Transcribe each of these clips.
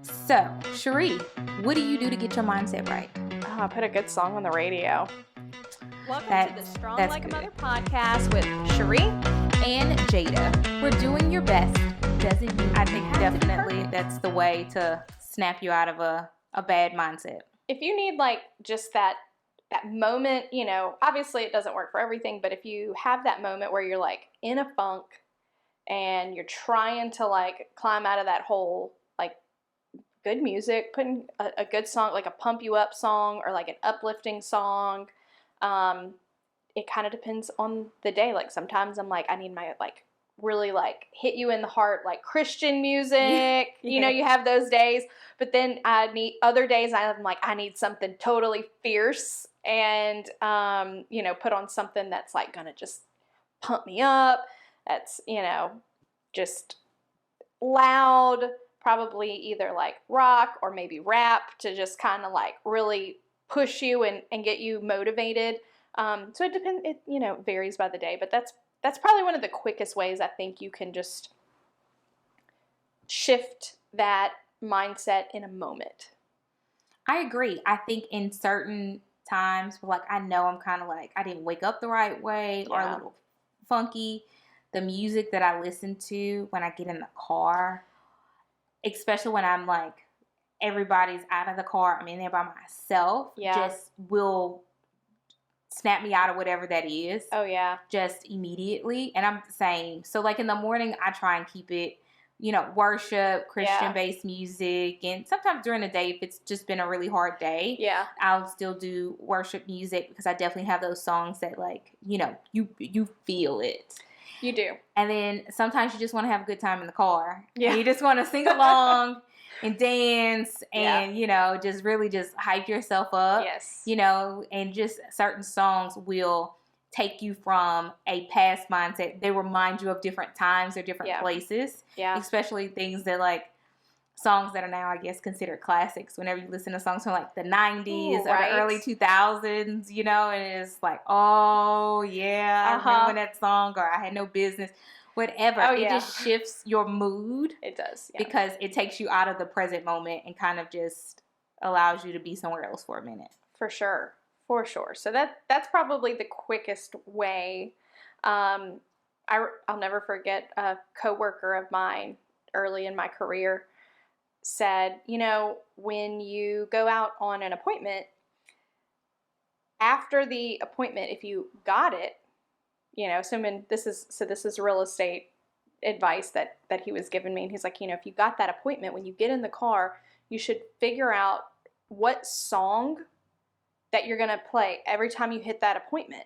So, Cherie, what do you do to get your mindset right? I put a good song on the radio. Welcome to the Strong Like a Mother podcast with Cherie and Jada. We're doing your best. Doesn't mean I think definitely that's the way to snap you out of a bad mindset. If you need like just that moment, obviously it doesn't work for everything, but if you have that moment where you're like in a funk and you're trying to like climb out of that hole, like good music, putting a good song, like a pump you up song or like an uplifting song. It kind of depends on the day. Like sometimes I'm like, I need my like really like hit you in the heart, like Christian music, Yeah. You have those days, but then I need other days I'm like, I need something totally fierce and, put on something that's like going to just pump me up. That's, just loud, probably either like rock or maybe rap to just kind of like really push you and get you motivated. So it depends, it varies by the day, but that's probably one of the quickest ways I think you can just shift that mindset in a moment. I agree. I think in certain times, like I know I'm kind of like, I didn't wake up the right way or a little funky. The music that I listen to when I get in the car, especially when I'm like, everybody's out of the car, I'm in there by myself, just will snap me out of whatever that is. Oh, yeah. Just immediately. And I'm saying, so like in the morning, I try and keep it, worship, Christian-based music. And sometimes during the day, if it's just been a really hard day, I'll still do worship music because I definitely have those songs that like, you feel it. You do. And then sometimes you just want to have a good time in the car. Yeah. And you just want to sing along and dance and, just really just hype yourself up. Yes. And just certain songs will take you from a past mindset. They remind you of different times or different places. Yeah. Especially things that like songs that are now, I guess, considered classics. Whenever you listen to songs from like the 90s or the early 2000s, and it's like, oh, yeah, I remember when that song, or I had no business, whatever. It just shifts your mood. It does. Yeah. Because it takes you out of the present moment and kind of just allows you to be somewhere else for a minute. For sure. So that's probably the quickest way. I'll never forget a coworker of mine early in my career said, when you go out on an appointment, after the appointment, if you got it, this is real estate advice that he was giving me. And he's like, if you got that appointment, when you get in the car, you should figure out what song that you're going to play every time you hit that appointment.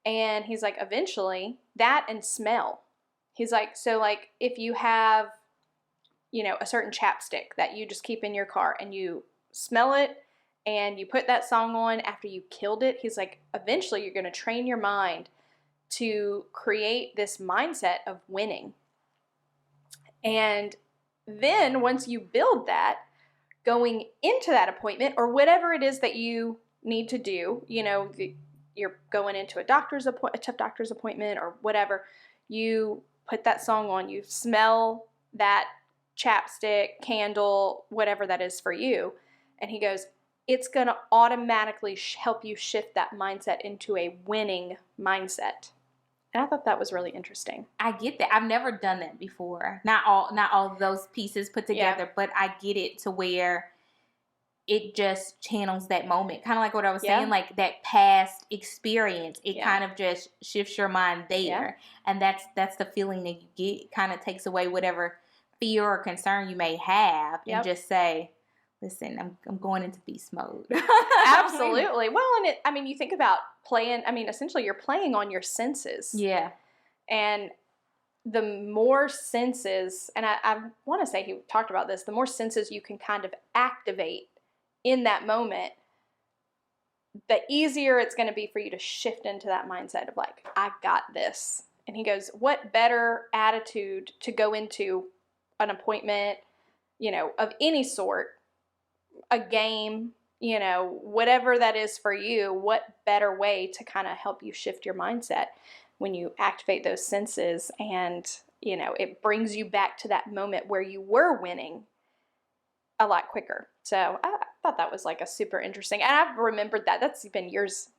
And he's like, eventually that and smell. He's like, so like if you have, a certain chapstick that you just keep in your car and you smell it and you put that song on after you killed it, he's like, eventually you're going to train your mind to create this mindset of winning. And then once you build that, going into that appointment or whatever it is that you need to do, you're going into a tough doctor's appointment or whatever, you put that song on, you smell that chapstick, candle, whatever that is for you. And he goes, it's going to automatically help you shift that mindset into a winning mindset. And I thought that was really interesting. I get that. I've never done that before. Not all of those pieces put together, but I get it to where it just channels that moment. Kind of like what I was saying, like that past experience. It kind of just shifts your mind there. Yeah. And that's the feeling that you get. It kind of takes away whatever fear or concern you may have and just say, listen, I'm going into beast mode. Absolutely. Well, and you think about playing, essentially you're playing on your senses. Yeah. And the more senses, and I want to say he talked about this, the more senses you can kind of activate in that moment, the easier it's going to be for you to shift into that mindset of like, I got this. And he goes, what better attitude to go into an appointment, of any sort, a game, whatever that is for you, what better way to kind of help you shift your mindset when you activate those senses and, it brings you back to that moment where you were winning a lot quicker. So I thought that was like a super interesting, and I've remembered that. That's been years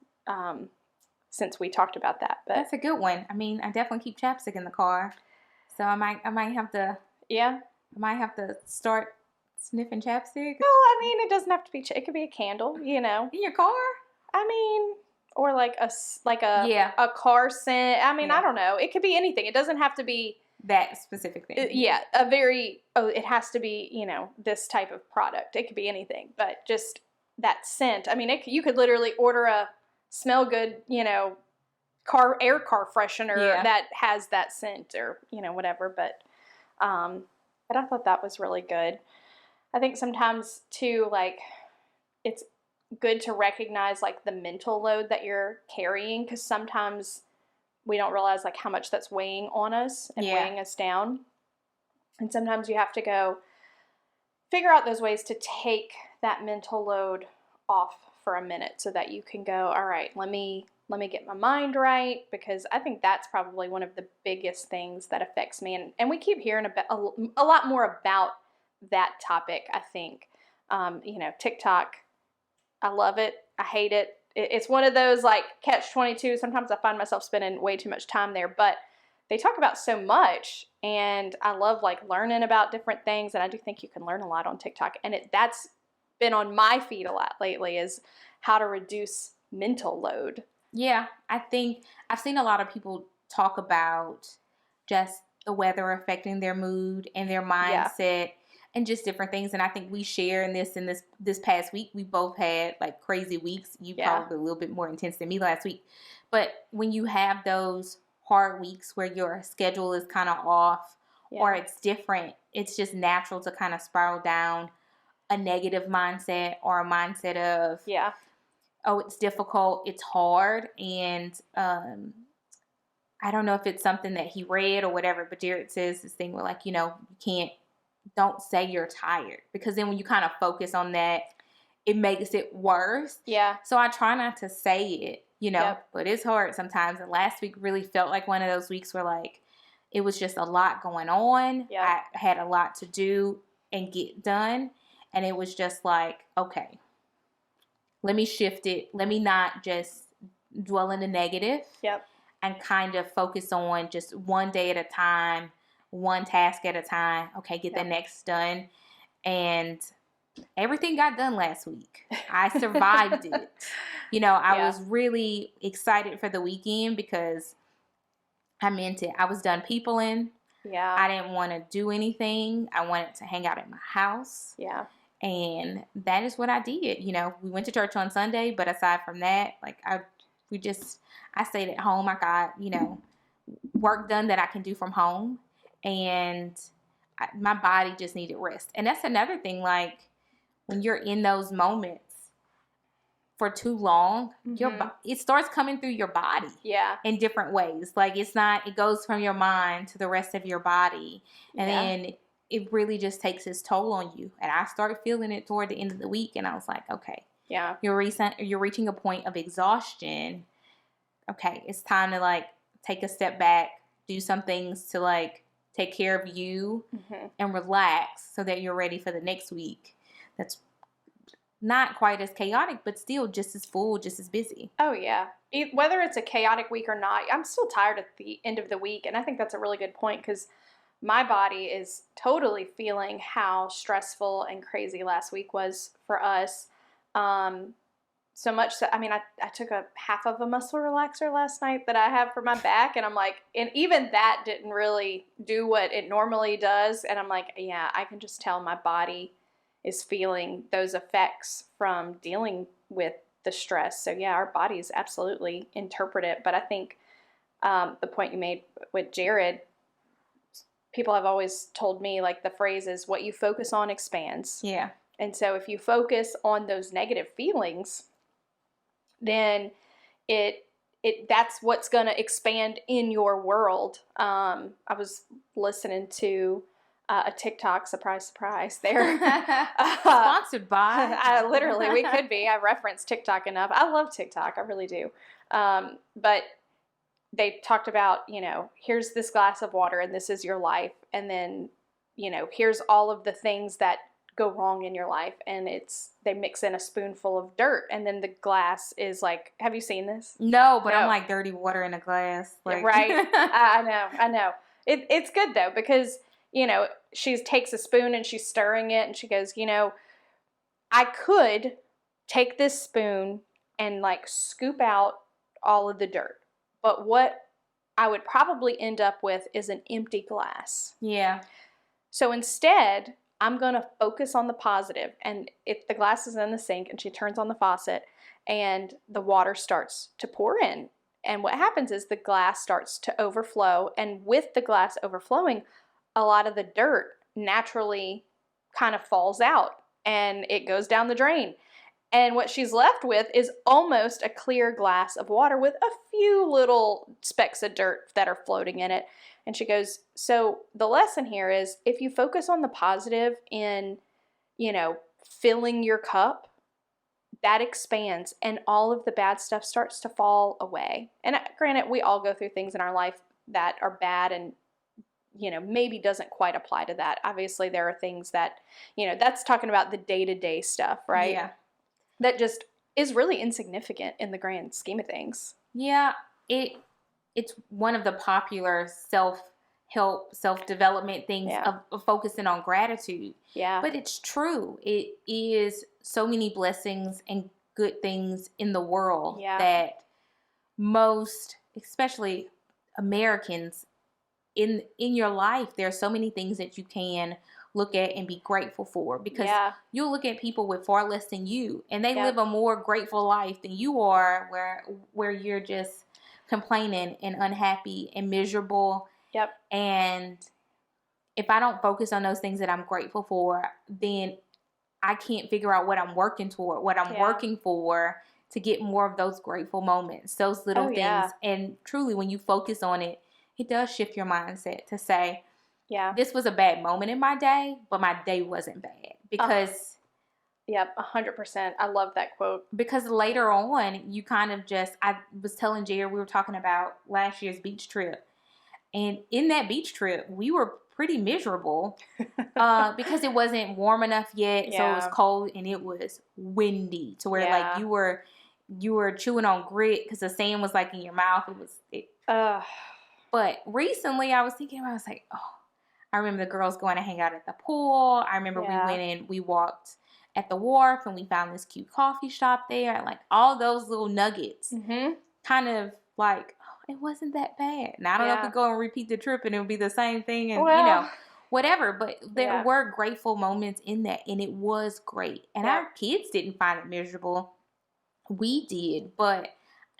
since we talked about that. But that's a good one. I mean, I definitely keep chapstick in the car, so I might have to. Yeah. I might have to start sniffing chapstick. Well, I mean, it doesn't have to be. It could be a candle, In your car. I mean, or like a Yeah. a car scent. I mean, Yeah. I don't know. It could be anything. It doesn't have to be that specific thing. Yeah, it has to be, this type of product. It could be anything, but just that scent. I mean, you could literally order a smell good, air car freshener that has that scent or, whatever. But I thought that was really good. I think sometimes too, like, it's good to recognize like the mental load that you're carrying, because sometimes we don't realize like how much that's weighing on us and weighing us down. And sometimes you have to go figure out those ways to take that mental load off for a minute so that you can go, all right, let me get my mind right, because I think that's probably one of the biggest things that affects me. And we keep hearing a lot more about that topic, I think. TikTok, I love it. I hate it. It's one of those like catch-22. Sometimes I find myself spending way too much time there, but they talk about so much, and I love like learning about different things, and I do think you can learn a lot on TikTok, and that's been on my feed a lot lately, is how to reduce mental load. Yeah, I think I've seen a lot of people talk about just the weather affecting their mood and their mindset and just different things. And I think we share in this past week. We both had like crazy weeks. You probably a little bit more intense than me last week. But when you have those hard weeks where your schedule is kind of off or it's different, it's just natural to kind of spiral down a negative mindset or a mindset of, oh, it's difficult, it's hard. And I don't know if it's something that he read or whatever, but Jared says this thing where like, don't say you're tired, because then when you kind of focus on that, it makes it worse. Yeah. So I try not to say it, but it's hard sometimes. And last week really felt like one of those weeks where like it was just a lot going on. I had a lot to do and get done. And it was just like, okay, let me shift it. Let me not just dwell in the negative. And kind of focus on just one day at a time, one task at a time. Okay, get the next done. And everything got done last week. I survived it. I was really excited for the weekend because I meant it. I was done peopling. I didn't want to do anything. I wanted to hang out at my house. And that is what I did. We went to church on Sunday, but aside from that, like I stayed at home. I got, work done that I can do from home. And my body just needed rest. And that's another thing, like when you're in those moments for too long, it starts coming through your body in different ways. Like it goes from your mind to the rest of your body. And then it really just takes its toll on you. And I started feeling it toward the end of the week. And I was like, okay, you're reaching a point of exhaustion. Okay, it's time to like take a step back, do some things to like take care of you and relax so that you're ready for the next week. That's not quite as chaotic, but still just as full, just as busy. Oh, yeah. Whether it's a chaotic week or not, I'm still tired at the end of the week. And I think that's a really good point, because my body is totally feeling how stressful and crazy last week was for us. So much so, I mean, I took a half of a muscle relaxer last night that I have for my back, and I'm like, and even that didn't really do what it normally does. And I'm like, yeah, I can just tell my body is feeling those effects from dealing with the stress. So yeah, our bodies absolutely interpret it. But I think the point you made with Jared, people have always told me like the phrase is, what you focus on expands. Yeah. And so if you focus on those negative feelings, then that's what's going to expand in your world. I was listening to a TikTok, surprise there. Sponsored by. Literally, we could be. I reference TikTok enough. I love TikTok. I really do. But they talked about, here's this glass of water and this is your life. And then, here's all of the things that go wrong in your life, and they mix in a spoonful of dirt, and then the glass is like, have you seen this? No, but I'm like dirty water in a glass. Like. Yeah, right. I know. It's good though, because, she takes a spoon and she's stirring it, and she goes, I could take this spoon and like scoop out all of the dirt, but what I would probably end up with is an empty glass. Yeah. So instead, I'm going to focus on the positive. And if the glass is in the sink and she turns on the faucet and the water starts to pour in, and what happens is the glass starts to overflow. And with the glass overflowing, a lot of the dirt naturally kind of falls out and it goes down the drain. And what she's left with is almost a clear glass of water with a few little specks of dirt that are floating in it. And she goes, so the lesson here is, if you focus on the positive in, filling your cup, that expands and all of the bad stuff starts to fall away. And granted, we all go through things in our life that are bad and, maybe doesn't quite apply to that. Obviously, there are things that, that's talking about the day-to-day stuff, right? Yeah. That just is really insignificant in the grand scheme of things. Yeah, it's one of the popular self-help, self-development things of focusing on gratitude. Yeah. But it's true. It is so many blessings and good things in the world that most, especially Americans, in your life, there are so many things that you can look at and be grateful for, because you'll look at people with far less than you, and they live a more grateful life than you are, where you're just complaining and unhappy and miserable. Yep. And if I don't focus on those things that I'm grateful for, then I can't figure out what I'm working toward, what I'm working for to get more of those grateful moments, those little things. Yeah. And truly, when you focus on it, it does shift your mindset to say, this was a bad moment in my day, but my day wasn't bad. Because... Yep, 100%. I love that quote. Because later on, you kind of I was telling Jared, we were talking about last year's beach trip. And in that beach trip, we were pretty miserable because it wasn't warm enough yet. So it was cold and it was windy to where like you were chewing on grit because the sand was like in your mouth. But recently I was thinking, I was like, I remember the girls going to hang out at the pool. I remember we went and we walked at the wharf and we found this cute coffee shop there. Like all those little nuggets kind of like, it wasn't that bad. Now I don't know if we go and repeat the trip and it would be the same thing and whatever. But there were grateful moments in that, and it was great. And our kids didn't find it miserable. We did, but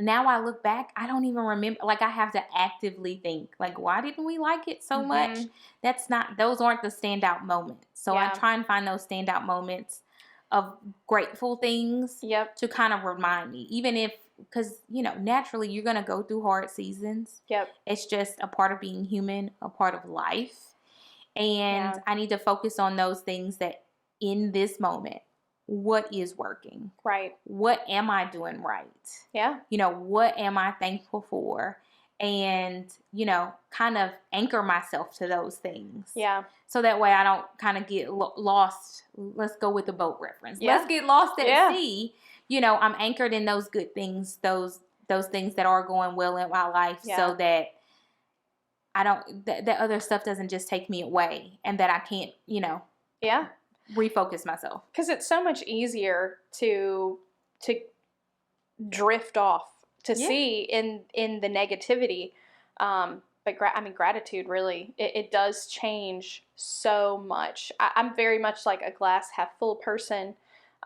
now I look back, I don't even remember. Like I have to actively think, like, why didn't we like it so much? Those aren't the standout moments. So I try and find those standout moments of grateful things to kind of remind me, even if, because, naturally you're going to go through hard seasons. Yep. It's just a part of being human, a part of life. And I need to focus on those things that in this moment, what is working? Right. What am I doing right? Yeah. What am I thankful for? And, kind of anchor myself to those things. Yeah. So that way I don't kind of get lost. Let's go with the boat reference. Yeah. Let's get lost at sea. I'm anchored in those good things, those things that are going well in my life, so that I don't, that other stuff doesn't just take me away and that I can't, refocus myself. Because it's so much easier to drift off, to see in the negativity. But gratitude really, it does change so much. I'm very much like a glass half full person.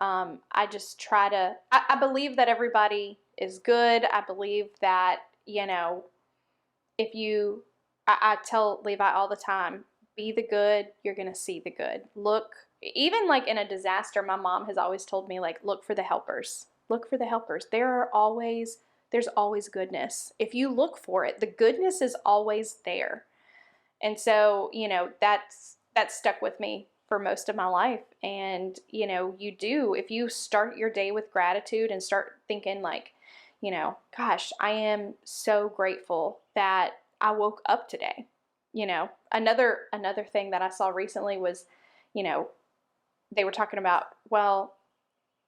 I just try to, I believe that everybody is good. I believe that, if you, I tell Levi all the time, be the good, you're going to see the good. Look, even like in a disaster, my mom has always told me, like, look for the helpers. Look for the helpers. There's always goodness. If you look for it, the goodness is always there. And so, that's stuck with me for most of my life. And, if you start your day with gratitude and start thinking like, gosh, I am so grateful that I woke up today. Another thing that I saw recently was, they were talking about, well,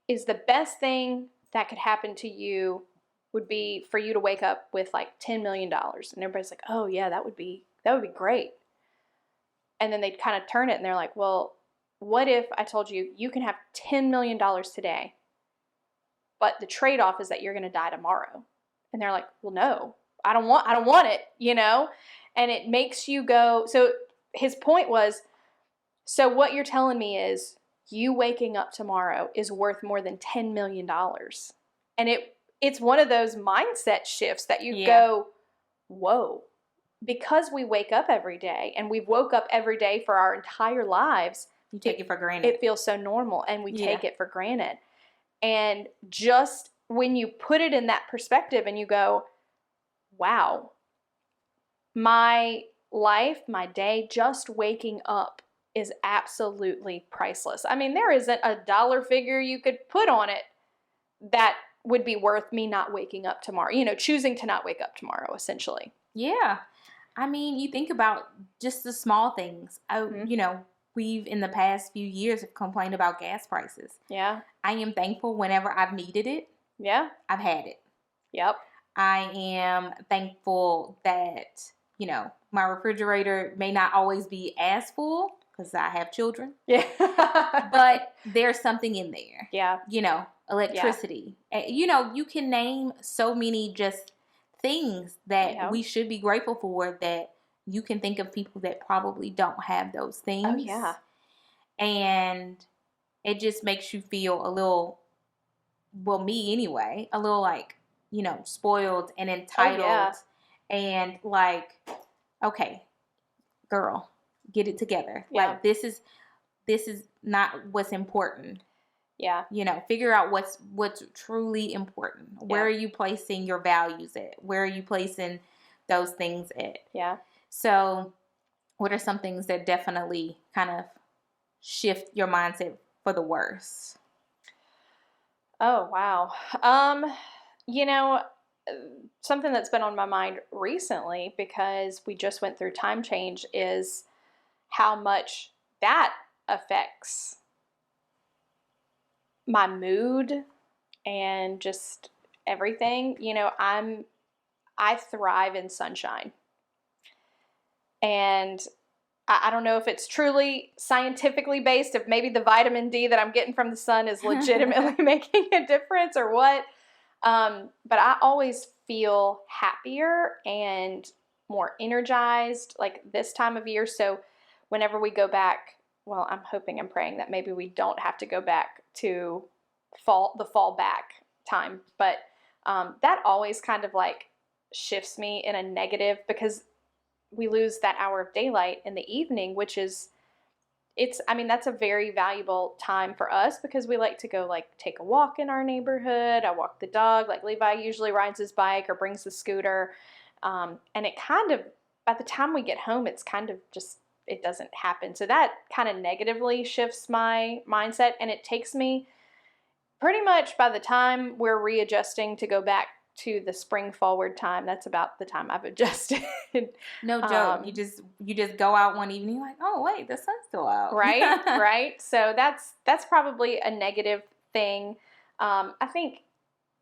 is the best thing that could happen to you would be for you to wake up with like $10 million. And everybody's like, oh yeah, that would be great. And then they'd kind of turn it and they're like, well, what if I told you you can have $10 million today, but the trade-off is that you're going to die tomorrow? And they're like, well, no, I don't want it, you know? And it makes you go, so his point was, so what you're telling me is you waking up tomorrow is worth more than $10 million. And it's one of those mindset shifts that you go, whoa, because we wake up every day and we've woke up every day for our entire lives. You take it for granted. It feels so normal and we take it for granted. And just when you put it in that perspective and you go, wow, my life, my day, just waking up is absolutely priceless. I mean, there isn't a dollar figure you could put on it that would be worth me not waking up tomorrow, you know, choosing to not wake up tomorrow, essentially. Yeah. I mean, you think about just the small things. You know, we've in the past few years have complained about gas prices. Yeah. I am thankful whenever I've needed it. Yeah. I've had it. Yep. I am thankful that, you know, my refrigerator may not always be as full because I have children. Yeah. But there's something in there. Yeah. You know, electricity. Yeah. You know, you can name so many just things that we should be grateful for, that you can think of people that probably don't have those things. Oh, yeah. And it just makes you feel a little, well, me anyway, a little like, you know, spoiled and entitled and like, okay, girl, get it together. Yeah. Like this is not what's important. Yeah. You know, figure out what's truly important. Yeah. Where are you placing your values at? Where are you placing those things at? Yeah. So what are some things that definitely kind of shift your mindset for the worse? Oh, wow. You know, something that's been on my mind recently, because we just went through time change, is how much that affects my mood and just everything. You know, I thrive in sunshine. And I don't know if it's truly scientifically based, if maybe the vitamin D that I'm getting from the sun is legitimately making a difference or what. But I always feel happier and more energized like this time of year. So whenever we go back, well, I'm hoping and praying that maybe we don't have to go back to the fall back time. But that always kind of like shifts me in a negative, because we lose that hour of daylight in the evening, which is, that's a very valuable time for us, because we like to go like take a walk in our neighborhood. I walk the dog, like Levi usually rides his bike or brings the scooter. And it kind of, by the time we get home, it's kind of just, it doesn't happen. So that kind of negatively shifts my mindset, and it takes me pretty much, by the time we're readjusting to go back to the spring forward time, that's about the time I've adjusted. No joke. You just go out one evening, you're like, oh wait, the sun's still out. Right, right. So that's probably a negative thing. I think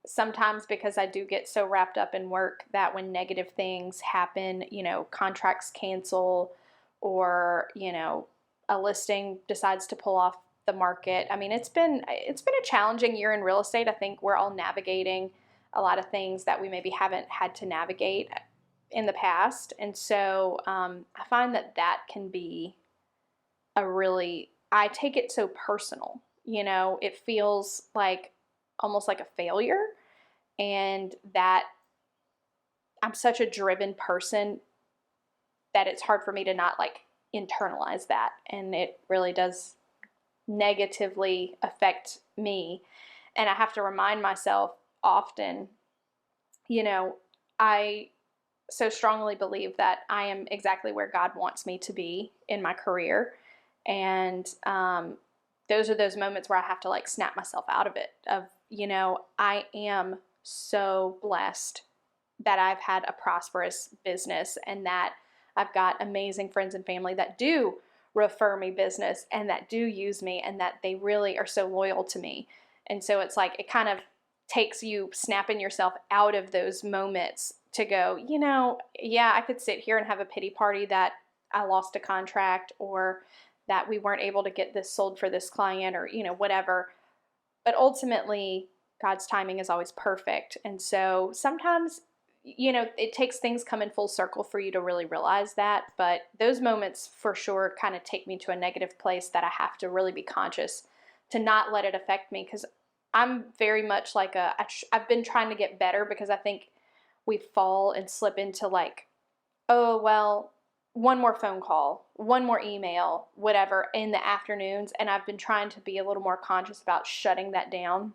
sometimes, because I do get so wrapped up in work, that when negative things happen, you know, contracts cancel, or, you know, a listing decides to pull off the market. I mean, it's been a challenging year in real estate. I think we're all navigating a lot of things that we maybe haven't had to navigate in the past. And so I find that can be I take it so personal, you know, it feels like almost like a failure, and that I'm such a driven person that it's hard for me to not like internalize that. And it really does negatively affect me. And I have to remind myself often, you know, I so strongly believe that I am exactly where God wants me to be in my career. And those are those moments where I have to like snap myself out of it, of, you know, I am so blessed that I've had a prosperous business, and that I've got amazing friends and family that do refer me business and that do use me and that they really are so loyal to me. And so it's like it kind of takes you snapping yourself out of those moments to go, yeah, I could sit here and have a pity party that I lost a contract or that we weren't able to get this sold for this client or, whatever. But ultimately, God's timing is always perfect. And so sometimes, it takes things coming full circle for you to really realize that. But those moments for sure kind of take me to a negative place that I have to really be conscious to not let it affect me, because I'm very much like I've been trying to get better, because I think we fall and slip into like, oh, well, one more phone call, one more email, whatever, in the afternoons. And I've been trying to be a little more conscious about shutting that down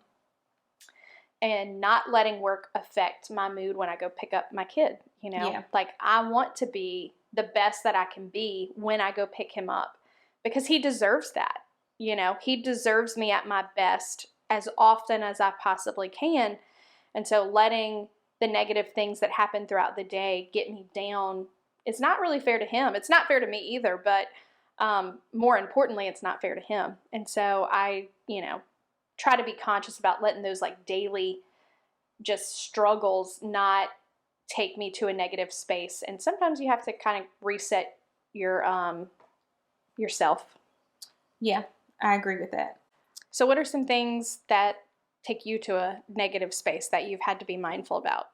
and not letting work affect my mood when I go pick up my kid. Like I want to be the best that I can be when I go pick him up, because he deserves that. He deserves me at my best as often as I possibly can. And so letting the negative things that happen throughout the day get me down, it's not really fair to him. It's not fair to me either, but more importantly, it's not fair to him. And so I, try to be conscious about letting those like daily just struggles not take me to a negative space. And sometimes you have to kind of reset your yourself. Yeah, I agree with that. So what are some things that take you to a negative space that you've had to be mindful about?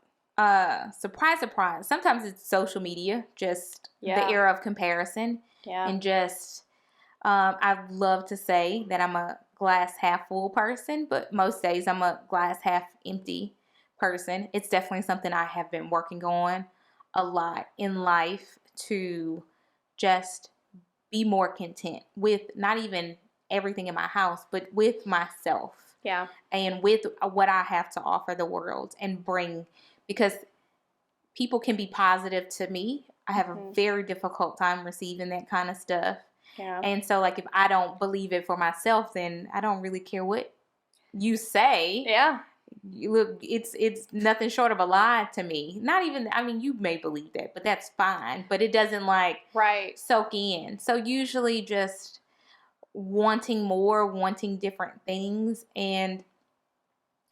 Surprise. Sometimes it's social media, just the era of comparison. Yeah. And just, I love to say that I'm a glass half full person, but most days I'm a glass half empty person. It's definitely something I have been working on a lot in life, to just be more content with not even everything in my house, but with myself. Yeah. And with what I have to offer the world and bring, because people can be positive to me. I have a very difficult time receiving that kind of stuff. Yeah. And so like if I don't believe it for myself, then I don't really care what you say. Yeah. Look, it's nothing short of a lie to me. Not even, I mean, you may believe that, but that's fine. But it doesn't like soak in. So usually just wanting more, wanting different things. And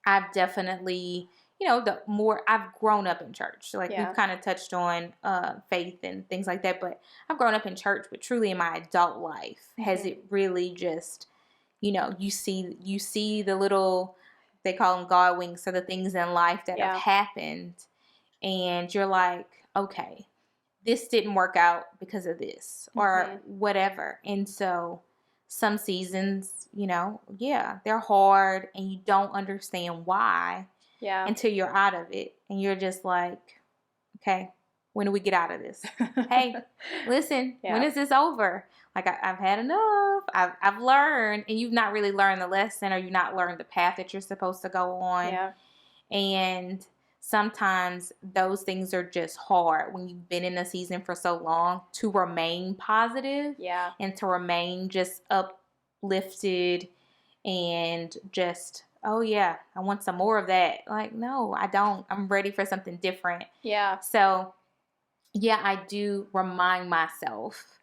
I've definitely, the more I've grown up in church. So like we've kind of touched on faith and things like that, but I've grown up in church, but truly in my adult life, has it really just, you see the little, they call them God winks, so the things in life that have happened, and you're like, okay, this didn't work out because of this or whatever. And so some seasons, they're hard and you don't understand why until you're out of it. And you're just like, okay, when do we get out of this? Hey, listen, when is this over? Like, I've had enough. I've learned, and you've not really learned the lesson, or you've not learned the path that you're supposed to go on. Yeah. And sometimes those things are just hard when you've been in a season for so long, to remain positive and to remain just uplifted and just, oh yeah, I want some more of that. Like, no, I don't. I'm ready for something different. Yeah. So yeah, I do remind myself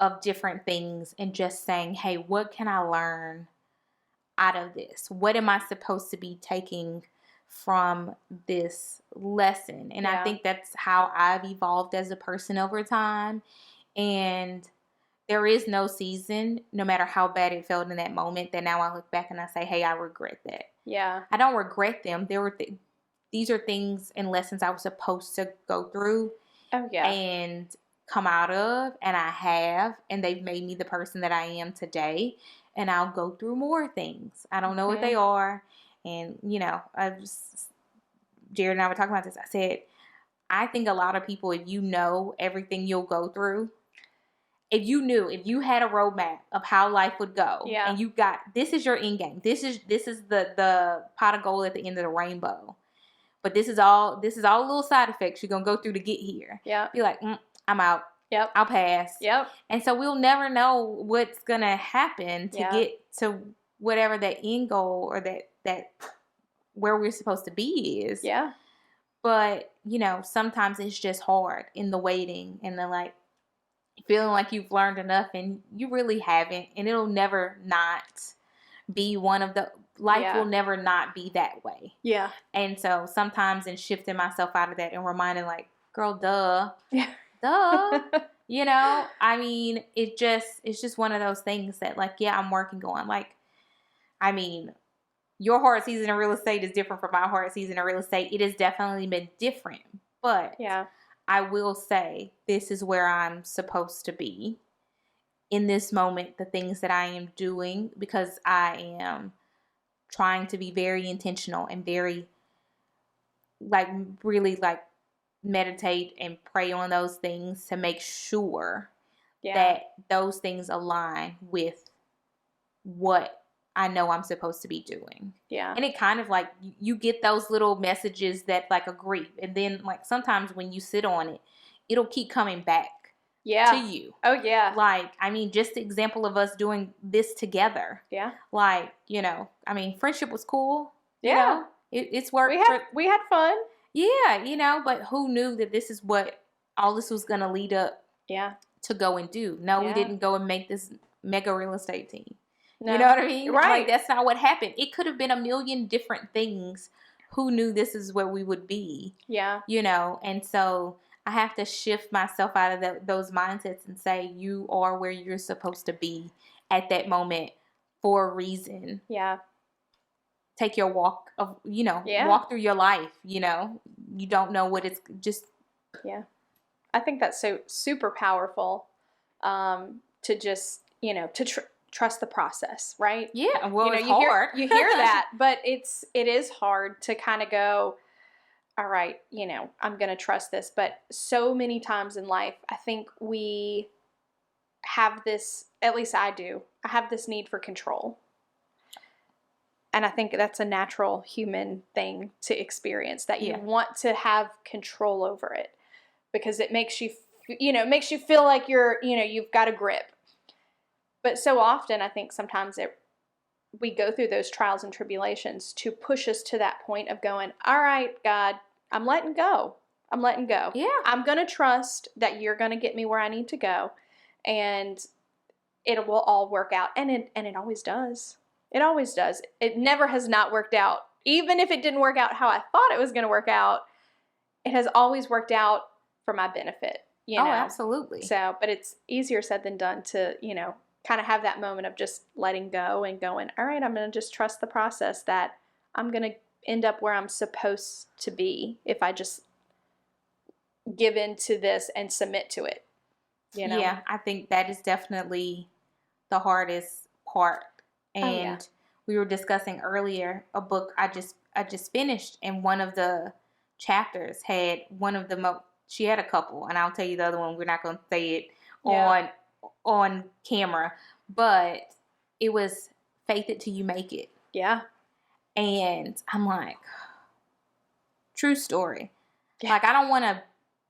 of different things and just saying, hey, what can I learn out of this? What am I supposed to be taking from this lesson? And I think that's how I've evolved as a person over time. And there is no season, no matter how bad it felt in that moment, that now I look back and I say, hey, I regret that. Yeah. I don't regret them. These are things and lessons I was supposed to go through. Oh, yeah. And come out of, and I have, and they've made me the person that I am today. And I'll go through more things. I don't know what they are. And, Jared and I were talking about this. I said, I think a lot of people, if you know everything you'll go through, if you had a roadmap of how life would go, and you got, this is your end game. This is the pot of gold at the end of the rainbow. But this is all little side effects you're going to go through to get here. Yeah. Be like, I'm out. Yep. I'll pass. Yep. And so we'll never know what's going to happen to get to whatever that end goal or that where we're supposed to be is. Yeah. But, sometimes it's just hard in the waiting and the like, feeling like you've learned enough, and you really haven't, and it'll never not be one of the life will never not be that way. Yeah. And so sometimes in shifting myself out of that and reminding like, girl, duh. Yeah. Duh. You know, I mean, it's just one of those things that like, yeah, I'm working on. Like, I mean, your hard season in real estate is different from my hard season in real estate. It has definitely been different, but yeah. I will say this is where I'm supposed to be in this moment, the things that I am doing, because I am trying to be very intentional and very like really like meditate and pray on those things to make sure that those things align with what I know I'm supposed to be doing. Yeah. And it kind of like you get those little messages that like agree. And then like sometimes when you sit on it, it'll keep coming back to you. Oh, yeah. Like, I mean, just the example of us doing this together. Yeah. Like, you know, I mean, friendship was cool. Yeah. You know, it's worked. We had fun. Yeah, you know, but who knew that this is what all this was going to lead up to go and do? No, we didn't go and make this mega real estate team. No. You know what I mean? Right. Like, that's not what happened. It could have been a million different things. Who knew this is where we would be? Yeah. You know, and so I have to shift myself out of those mindsets and say, you are where you're supposed to be at that moment for a reason. Yeah. Take your walk of, you know, walk through your life, you know. You don't know what it's just. Yeah. I think that's so super powerful to just, you know, to trust the process, right? Yeah. Well, you know, it's hard. You hear that, but it is hard to kind of go, all right, you know, I'm going to trust this. But so many times in life, I think we have this, at least I do, I have this need for control. And I think that's a natural human thing to experience, that you want to have control over it because it makes you, you know, makes you feel like you're, you know, you've got a grip. But so often I think sometimes we go through those trials and tribulations to push us to that point of going, all right, God, I'm letting go. I'm letting go. Yeah. I'm going to trust that you're going to get me where I need to go, and it will all work out. And it always does. It always does. It never has not worked out. Even if it didn't work out how I thought it was going to work out, it has always worked out for my benefit. You know? Oh, absolutely. So, but it's easier said than done to, you know, kind of have that moment of just letting go and going, all right, I'm going to just trust the process that I'm going to end up where I'm supposed to be if I just give in to this and submit to it. You know? Yeah, I think that is definitely the hardest part. And we were discussing earlier a book I just finished, and one of the chapters had one of the she had a couple, and I'll tell you the other one. We're not going to say it on camera, but it was faith it till you make it. Yeah. And I'm like, true story. Yeah. Like, I don't want to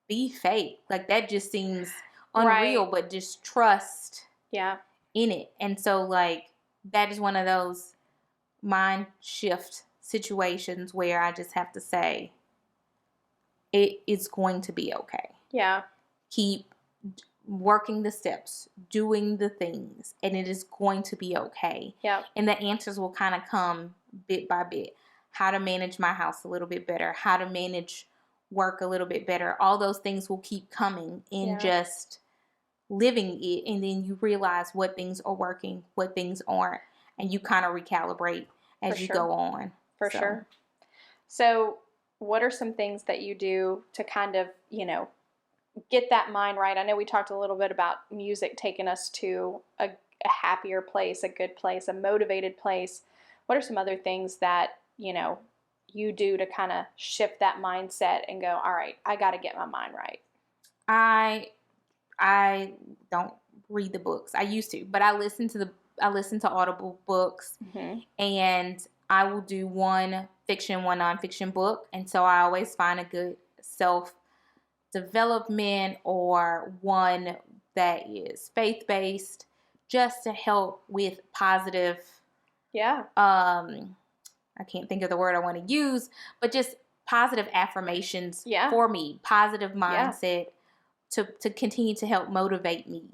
be fake. Like, that just seems unreal, but just trust in it. And so, like, that is one of those mind shift situations where I just have to say, it is going to be okay. Yeah. Keep working the steps, doing the things, and it is going to be okay. Yeah. And the answers will kind of come bit by bit. How to manage my house a little bit better, how to manage work a little bit better. All those things will keep coming in just living it, and then you realize what things are working, what things aren't, and you kind of recalibrate as you go on. For sure. So what are some things that you do to kind of, you know, get that mind right? I know we talked a little bit about music taking us to a happier place, a good place, a motivated place. What are some other things that, you know, you do to kind of shift that mindset and go, all right, I got to get my mind right? I don't read the books. I used to, but I listen to Audible books, and I will do one fiction, one nonfiction book. And so I always find a good self-development or one that is faith-based, just to help with positive, I can't think of the word I want to use, but just positive affirmations for me, positive mindset to continue to help motivate me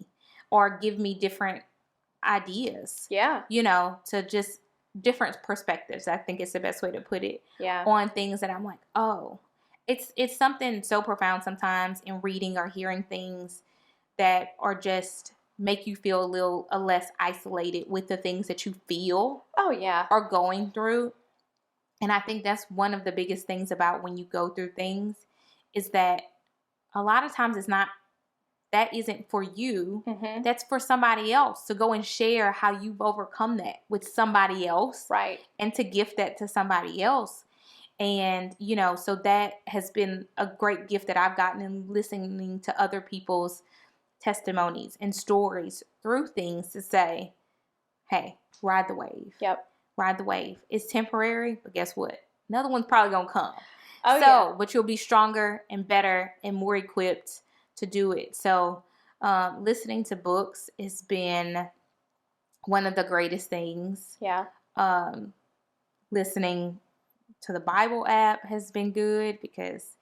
or give me different ideas. Yeah. You know, to just different perspectives, I think is the best way to put it. Yeah. On things that I'm like, oh, it's something so profound sometimes in reading or hearing things that are just make you feel a less isolated with the things that you feel Oh, yeah. are going through. And I think that's one of the biggest things about when you go through things is that a lot of times that isn't for you. Mm-hmm. That's for somebody else to go and share how you've overcome that with somebody else. Right. And to gift that to somebody else. And, you know, so that has been a great gift that I've gotten in listening to other people's testimonies and stories through things to say, hey, ride the wave. Yep. Ride the wave. It's temporary, but guess what? Another one's probably going to come. Oh, yeah. But you'll be stronger and better and more equipped to do it. So listening to books has been one of the greatest things. Yeah. Listening to the Bible app has been good because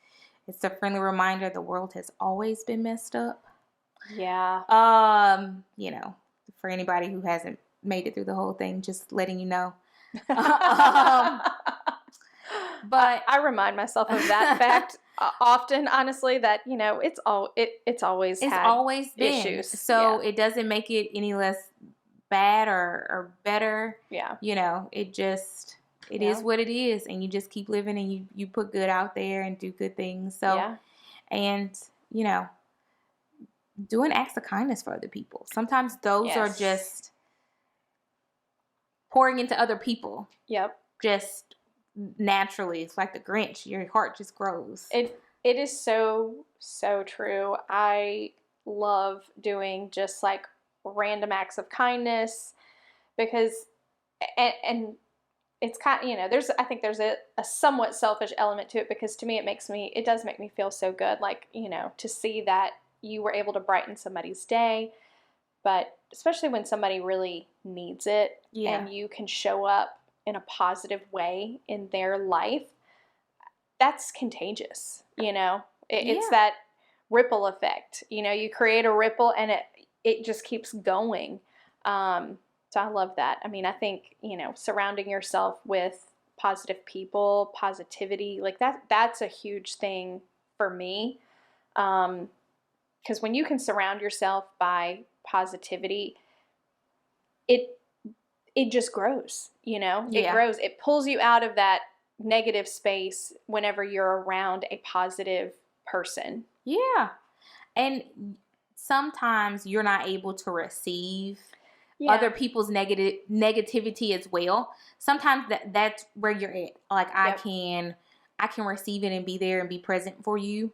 it's a friendly reminder the world has always been messed up. Yeah. You know, for anybody who hasn't made it through the whole thing, just letting you know. But I remind myself of that fact often, honestly, that, you know, it's always been issues. So it doesn't make it any less bad or better. Yeah. You know, it is what it is, and you just keep living and you put good out there and do good things. So and, you know, doing acts of kindness for other people. Sometimes those are just pouring into other people. Yep. Just naturally. It's like the Grinch. Your heart just grows. It is so, so true. I love doing just like random acts of kindness because, and it's kind of, you know, I think there's a somewhat selfish element to it because to me, it does make me feel so good. Like, you know, to see that you were able to brighten somebody's day, but especially when somebody really needs it and you can show up in a positive way in their life, that's contagious, you know? It's that ripple effect. You know, you create a ripple and it just keeps going. So I love that. I mean, I think, you know, surrounding yourself with positive people, positivity, like that's a huge thing for me. Because when you can surround yourself by positivity, it just grows, you know? It grows. It pulls you out of that negative space whenever you're around a positive person. Yeah. And sometimes you're not able to receive other people's negativity as well. Sometimes that's where you're at. Like I can receive it and be there and be present for you.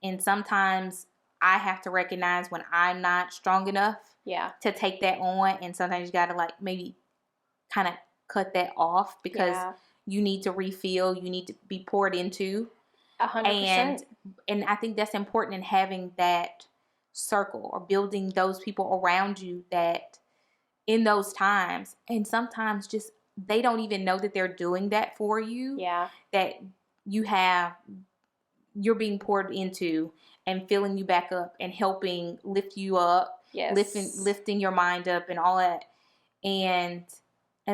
And sometimes I have to recognize when I'm not strong enough to take that on. And sometimes you got to like maybe kind of cut that off because you need to refill, you need to be poured into. 100%. And I think that's important in having that circle or building those people around you that in those times, and sometimes just they don't even know that they're doing that for you. Yeah. That you're being poured into and filling you back up and helping lift you up, lifting your mind up and all that. And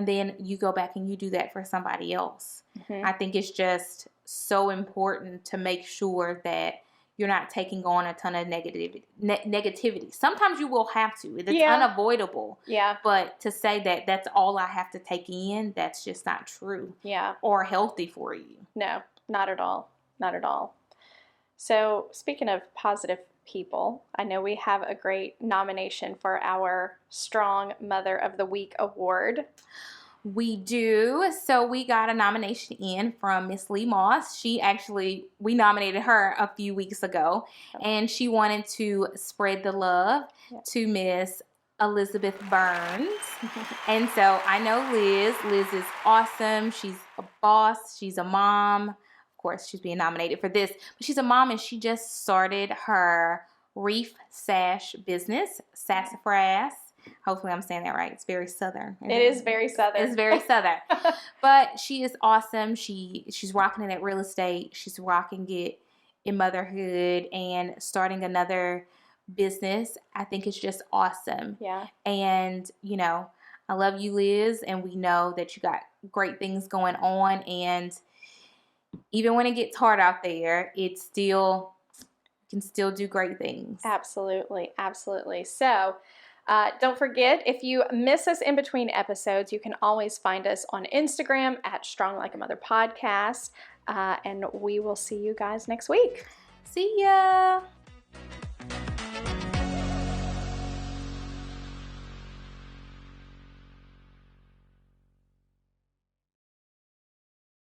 then you go back and you do that for somebody else. Mm-hmm. I think it's just so important to make sure that you're not taking on a ton of negativity. Sometimes you will have to. It's unavoidable. Yeah. But to say that that's all I have to take in, that's just not true. Yeah. Or healthy for you. No, not at all. Not at all. So speaking of positive people, I know we have a great nomination for our Strong Mother of the Week award. We do. So we got a nomination in from Miss Lee Moss. We nominated her a few weeks ago, and she wanted to spread the love to Miss Elizabeth Burns. And so I know Liz. Liz is awesome. She's a boss. She's a mom. Of course, she's being nominated for this, but she's a mom, and she just started her reef sash business, Sassafras. Hopefully I'm saying that right. It's very Southern. It is very Southern. It's very Southern. But she is awesome. She's rocking it at real estate. She's rocking it in motherhood and starting another business. I think it's just awesome. Yeah. And, you know, I love you, Liz, and we know that you got great things going on. And even when it gets hard out there, it's still, you can still do great things. Absolutely. Absolutely. So, don't forget, if you miss us in between episodes, you can always find us on Instagram at Strong Like a Mother Podcast. And we will see you guys next week. See ya.